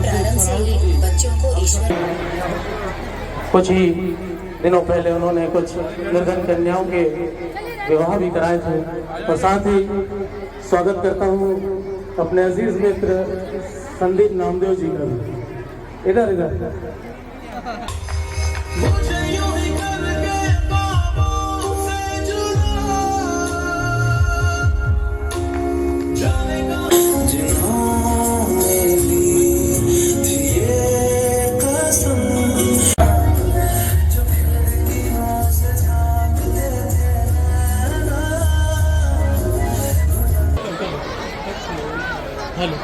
प्रारंभ से ही बच्चों को ईश्वर। कुछ ही दिनों पहले उन्होंने कुछ निर्धन कन्याओं के विवाह भी कराए थे। और साथ ही स्वागत करता हूँ अपने अजीज मित्र संदीप नामदेव जी का भी। इधर इधर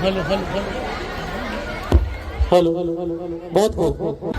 hello hello hello hello hello hello बहुत बहुत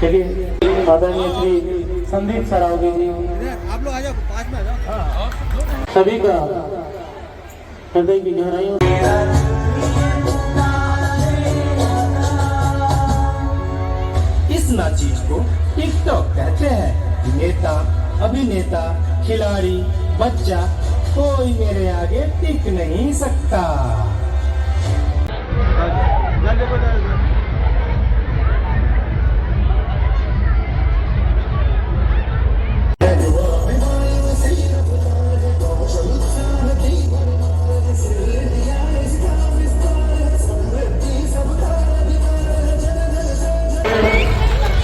चलिए आदरणीय श्री संदीप सरावगी जी, आप लोग आ जाओ, पास में आ जाओ। सभी का हृदय की गहराइयों इस ना चीज को टिकटॉक कहते हैं। नेता, अभिनेता, खिलाड़ी, बच्चा, कोई मेरे आगे टिक नहीं सकता।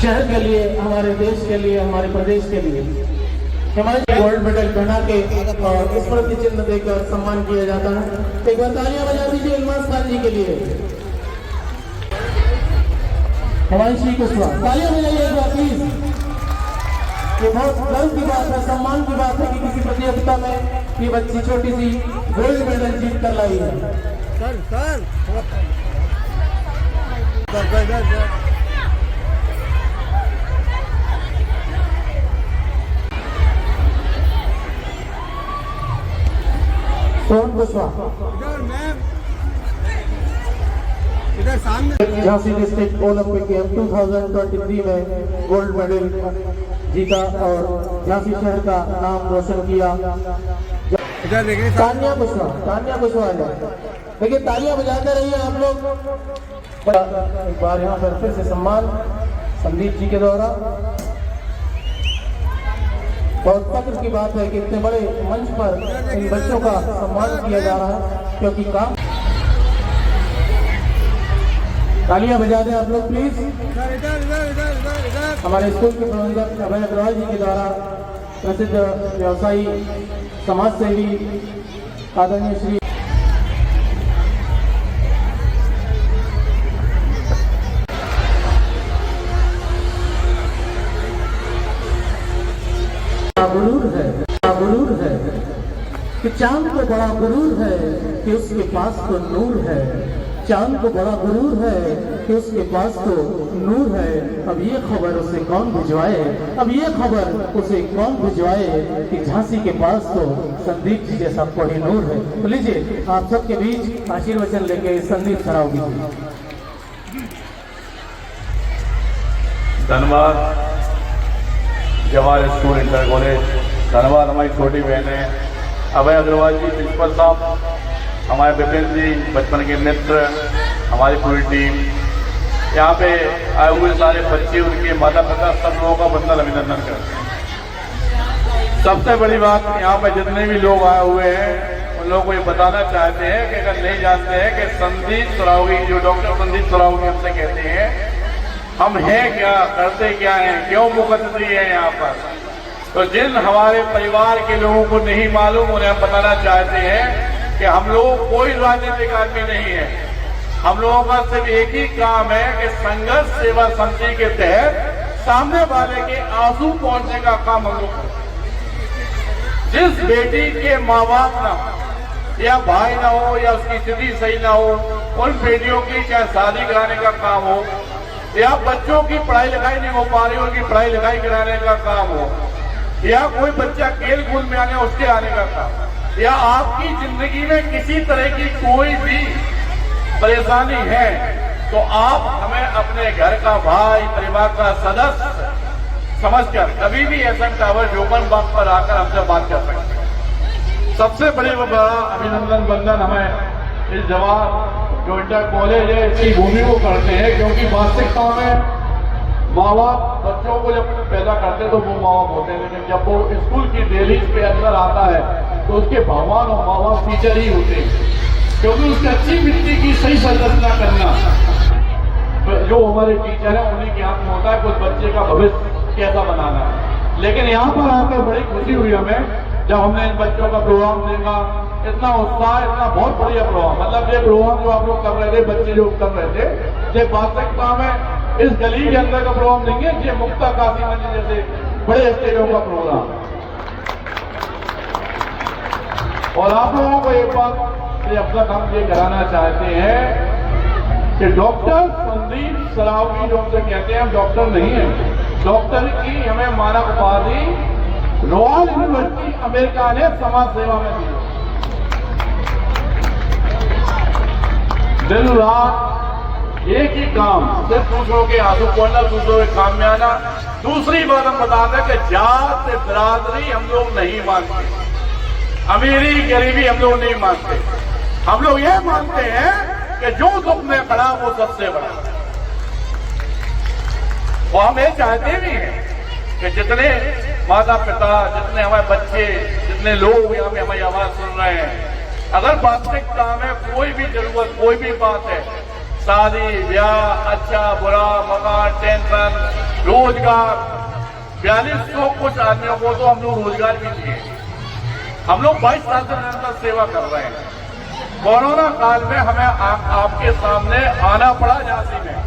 शहर के लिए, हमारे देश के लिए, हमारे प्रदेश के लिए हिमाचल गोल्ड मेडल पहना के और स्मृति चिन्ह देकर सम्मान किया जाता है। एक बार तालियां बजा दीजिए इल्मास खान जी के लिए। हिमांशी कुशवाहा, तालियां बजाइए एक बार प्लीज। ये बहुत गर्व की बात है, सम्मान की बात है कि किसी प्रतियोगिता में ये बच्ची छोटी सी गोल्ड मेडल जीत कर लाई है। सोहन कुशवाहा, इधर सामने झांसी डिस्ट्रिक्ट ओलंपिक गेम 2023 में गोल्ड मेडल जीता और झांसी शहर का नाम रोशन किया। इधर देखिए, तानिया कुशवाहा देखिए, तालियां बजाते रहिए आप लोग। एक बार यहाँ पर फिर से सम्मान संदीप जी के द्वारा। बहुत फख्र की बात है कि इतने बड़े मंच पर इन बच्चों का सम्मान किया जा रहा है, क्योंकि काम। तालियां बजा दें आप लोग प्लीज। हमारे स्कूल के प्रबंधक अभय अग्रवाल जी के द्वारा प्रसिद्ध व्यवसायी समाज सेवी आदरणीय श्री गुरूर है कि चांद को बड़ा गुरूर है कि उसके पास तो नूर है। चांद को बड़ा गुरूर है कि उसके पास तो नूर है। अब ये खबर उसे कौन भिजवाए, अब ये खबर उसे कौन भिजवाए कि झांसी के पास तो संदीप जी जैसा कोहिनूर है। तो लीजिए आप सबके बीच आशीर्वचन लेके संदीप सरावगी। धन्यवाद जवाहर स्कूल इंटर कॉलेज, धन्यवाद हमारी छोटी बहन है अभय अग्रवाल जी, प्रिंसिपल साहब, हमारे विपिन जी बचपन के मित्र, हमारी पूरी टीम, यहाँ पे आए हुए सारे बच्चे, उनके माता पिता, सब लोगों का वंदन अभिनंदन करते हैं। सबसे बड़ी बात, यहाँ पे जितने भी लोग आए हुए हैं उन लोगों को ये बताना चाहते हैं कि अगर नहीं जानते हैं कि संदीप सरावगी, जो डॉक्टर संदीप सरावगी हमसे कहते हैं, हम हैं क्या, करते क्या हैं, क्यों मुकद्दरी है यहाँ पर, तो जिन हमारे परिवार के लोगों को नहीं मालूम, उन्हें हम बताना चाहते हैं कि हम लोग कोई राजनीतिक आदमी नहीं है। हम लोगों का सिर्फ एक ही काम है कि संघर्ष सेवा समिति के तहत सामने वाले के आंसू पहुंचने का काम हम लोग करें। जिस बेटी के माँ बाप ना या भाई ना हो या उसकी स्थिति सही ना हो, उन बेटियों की चाहे शादी कराने का काम हो या बच्चों की पढ़ाई लिखाई नहीं हो पा रही, उनकी पढ़ाई लिखाई कराने का काम हो, या कोई बच्चा खेल कूद में आने उसके आने का काम, या आपकी जिंदगी में किसी तरह की कोई भी परेशानी है, तो आप हमें अपने घर का भाई, परिवार का सदस्य समझकर कभी भी एसएम टावर जोगन बाग पर आकर हमसे बात कर सकते हैं। सबसे बड़े बड़ा अभिनंदन बंधन हमें इस जवाहर जो इंटर कॉलेज है इसकी भूमि को करते हैं, क्योंकि वास्तविकता में माँ बाप बच्चों को जब पैदा करते तो वो माँ बाप होते हैं, लेकिन जब वो स्कूल की डेलीज पे अंदर आता है तो उसके भगवान और माँ बाप टीचर ही होते हैं, क्योंकि उसकी अच्छी मिट्टी की सही संरचना करना जो हमारे टीचर है उन्हीं के हाथ में होता है, कुछ बच्चे का भविष्य कैसा बनाना है। लेकिन यहाँ पर आकर बड़ी खुशी हुई हमें जब हमने इन बच्चों का प्रोग्राम देखा, इतना उत्साह, इतना बहुत बढ़िया प्रोग्राम, मतलब ये प्रोग्राम जो आप लोग कर रहे थे, बच्चे जो कर रहे थे, ये वास्तविकता में इस गली के अंदर का प्रोग्राम नहीं है, ये मुक्ता काशी मंदिर जैसे बड़े स्टेजों का प्रोग्राम। और आप लोगों को एक बात अब तक हम ये कराना चाहते हैं कि डॉक्टर संदीप सरावगी जो हमसे कहते हैं, हम डॉक्टर नहीं है, डॉक्टर की हमें मानक उपाधि रॉयल यूनिवर्सिटी अमेरिका ने समाज सेवा में दी। दिन रात एक ही काम, सिर्फ दूसरों के आंसू पोंछना, दूसरों के काम में आना। दूसरी बात हम बता दें कि जात बिरादरी हम लोग नहीं मानते, अमीरी गरीबी हम लोग नहीं मानते। हम लोग ये मानते हैं कि जो दुख में खड़ा वो सबसे बड़ा, और हम ये चाहते भी हैं कि जितने माता पिता, जितने हमारे बच्चे, जितने लोग यहाँ पे हमारी आवाज सुन रहे हैं, अगर वास्तविकता में कोई भी जरूरत, कोई भी बात है, शादी ब्याह, अच्छा बुरा, मकान, टेंशन, रोजगार, 4200 कुछ आदमियों को तो हम लोग रोजगार भी दिए। हम लोग 22 साल से निरंतर सेवा कर रहे हैं। कोरोना काल में हमें आपके सामने आना पड़ा झांसी में,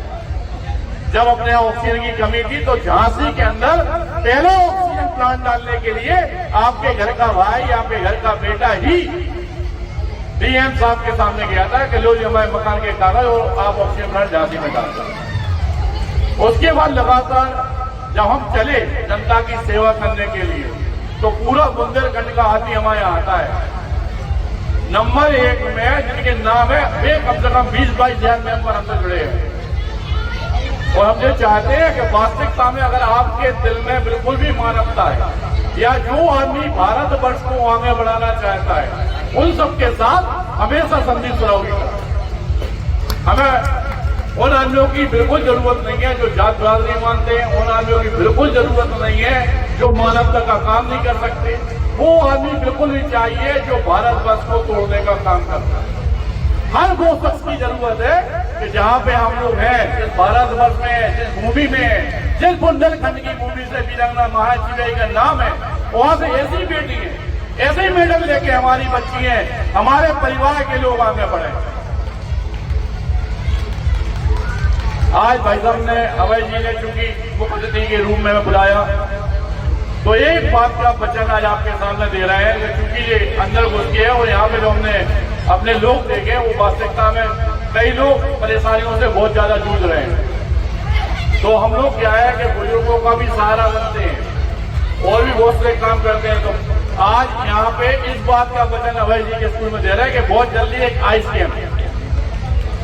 जब अपने ऑक्सीजन की कमी थी, तो झांसी के अंदर पहले ऑक्सीजन प्लांट डालने के लिए आपके घर का भाई, आपके घर का बेटा ही डीएम साहब के सामने गया था कि लो जी हमारे मकान के कागज और आप ऑक्सीजन प्लांट झांसी में डाल दें। उसके बाद लगातार जब हम चले जनता की सेवा करने के लिए, तो पूरा बुंदेलखंड का आदमी हमारे यहाँ आता है। नंबर 1 में जिनके नाम है वे कम से कम 20-22 हजार मेंबर हमसे जुड़े हैं। और हम ये चाहते हैं कि वास्तविकता में अगर आपके दिल में बिल्कुल भी मानवता है, या जो आदमी भारतवर्ष को आगे बढ़ाना चाहता है, उन सबके साथ हमेशा संदीप सरावगी का। हमें उन आदमियों की बिल्कुल जरूरत नहीं है जो जात बिरादरी मानते हैं, उन आदमियों की बिल्कुल जरूरत नहीं है जो मानवता का काम नहीं कर सकते। वो आदमी बिल्कुल भी चाहिए जो भारतवर्ष को तोड़ने का काम करता है। हर वो शख्स की जरूरत है कि जहाँ पे हम लोग हैं, जिस भारतवर्ष में, जिस भूमि में, जिस बुंदेलखंड की भूमि से वीरांगना महाजीबाई का नाम है, वहां से ऐसी बेटी है, ऐसे मेडल लेके हमारी बच्ची है, हमारे परिवार के लोग आगे बढ़े। आज भाई साहब ने, अभय जी ने चूंकि मुख्य अतिथि के रूप में बुलाया, तो एक बात का वचन आज आपके सामने दे रहे हैं कि चूंकि ये अंदर घुस गए और यहाँ पे जो हमने अपने लोग देखे, वो वास्तविकता में कई लोग परेशानियों से बहुत ज्यादा जूझ रहे हैं। तो हम लोग क्या है कि बुजुर्गों का भी सहारा बनते हैं और भी बहुत से काम करते हैं। तो आज यहाँ पे इस बात का वचन अभय जी के स्कूल में दे रहे हैं कि बहुत जल्दी एक आइस कैंप,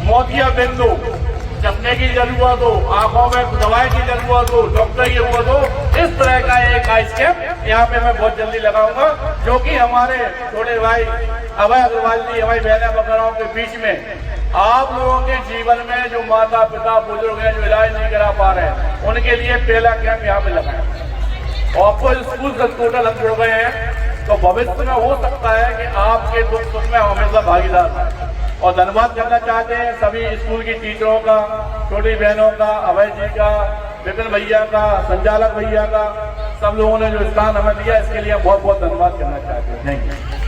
मोतिया बिंदु, चश्मे की जरूरत हो, आंखों में दवाई की जरूरत हो, डॉक्टर की जरूरत हो, इस तरह का एक आइस कैंप यहाँ पे मैं बहुत जल्दी लगाऊंगा, जो कि हमारे छोटे भाई अभय अग्रवाल जी, हमारी बहनें बकराओं के बीच में आप लोगों के जीवन में जो माता पिता बुजुर्ग हैं जो इलाज नहीं करा पा रहे हैं, उनके लिए पहला कैंप यहाँ पे लगाए। और आपको स्कूल से टोटल हम जुड़ गए हैं, तो भविष्य में हो सकता है कि आपके दुख सुख में हमेशा भागीदार हैं। और धन्यवाद करना चाहते हैं सभी स्कूल की टीचरों का, छोटी बहनों का, अभय जी का, विपिन भैया का, संचालक भैया का, सब लोगों ने जो स्थान हमें दिया, इसके लिए बहुत बहुत धन्यवाद करना चाहते हैं। Thank you.